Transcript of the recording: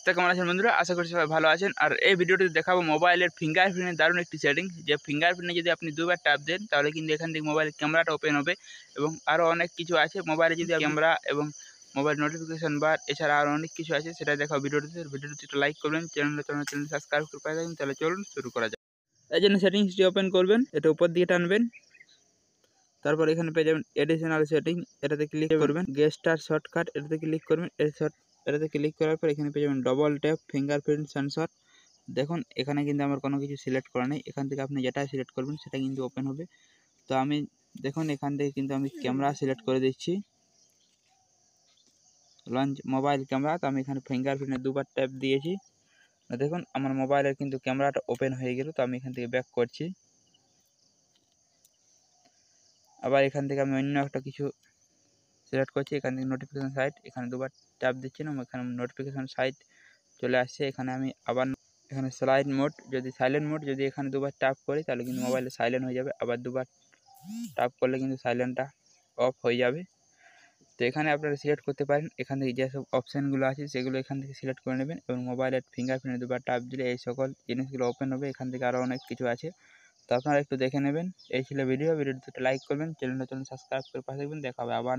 তো কেমন আছেন বন্ধুরা? আশা করি সবাই ভালো আছেন। আর এই ভিডিওতে দেখাবো মোবাইলের ফিঙ্গারপ্রিন্টের দারুণ একটি সেটিং, যে ফিঙ্গারপ্রিন্টে যদি আপনি দুবার ট্যাপ দেন তাহলে কিন্তু এখান থেকে মোবাইলের ক্যামেরাটা ওপেন হবে। এবং আরও অনেক কিছু আছে মোবাইলে, যদি ক্যামেরা এবং মোবাইল নোটিফিকেশন বার এছাড়া আরও অনেক কিছু আছে, সেটা দেখাও ভিডিওটিতে। ভিডিওটি একটা লাইক করবেন, চ্যানেল সাবস্ক্রাইব করে পাই থাকবেন। তাহলে চলুন শুরু করা যায়। এই জন্য সেটিংসটি ওপেন করবেন, এটা উপর দিকে টানবেন, তারপর এখানে পেয়ে যাবেন এডিশনাল সেটিং, এটাতে ক্লিক করবেন। গেস্টার শর্টকাট, এটাতে ক্লিক করবেন। এটাতে ক্লিক করার পর এখানে পেয়ে যাবেন ডবল ট্যাপ ফিঙ্গারপ্রিন্ট সেন্সর। দেখুন এখানে কিন্তু আমার কোনো কিছু সিলেক্ট করা নেই, এখান থেকে আপনি যেটা সিলেক্ট করবেন সেটা কিন্তু ওপেন হবে। তো আমি দেখুন এখান থেকে কিন্তু আমি ক্যামেরা সিলেক্ট করে দিচ্ছি, লঞ্চ মোবাইল ক্যামেরা। তো আমি এখানে ফিঙ্গারপ্রিন্টে দুবার ট্যাপ দিয়েছি, দেখুন আমার মোবাইলের কিন্তু ক্যামেরাটা ওপেন হয়ে গেল। তো আমি এখান থেকে ব্যাক করছি, আবার এখান থেকে আমি অন্য একটা কিছু সিলেক্ট করছি। এখান থেকে নোটিফিকেশন সাইট, এখানে দুবার ট্যাপ দিচ্ছি না, এখানে নোটিফিকেশন সাইট চলে আসছে। এখানে আমি আবার এখানে স্লাইড মোড, যদি সাইলেন্ট মোড, যদি এখানে দুবার ট্যাপ করি তাহলে কিন্তু মোবাইলে সাইলেন্ট হয়ে যাবে, আবার দুবার ট্যাপ করলে কিন্তু সাইলেন্টটা অফ হয়ে যাবে। তো এখানে আপনারা সিলেক্ট করতে পারেন, এখান থেকে যেসব অপশানগুলো আছে সেগুলো এখান থেকে সিলেক্ট করে নেবেন, এবং মোবাইলের ফিঙ্গারপ্রিন্ট দুবার ট্যাপ দিলে এই সকল জিনিসগুলো ওপেন হবে। এখান থেকে আরও অনেক কিছু আছে, তো আপনারা একটু দেখে নেবেন। এই ছিল ভিডিওটি লাইক করবেন, চ্যানেলটা সাবস্ক্রাইব করে পাশে থাকবেন। দেখা হবে আবার।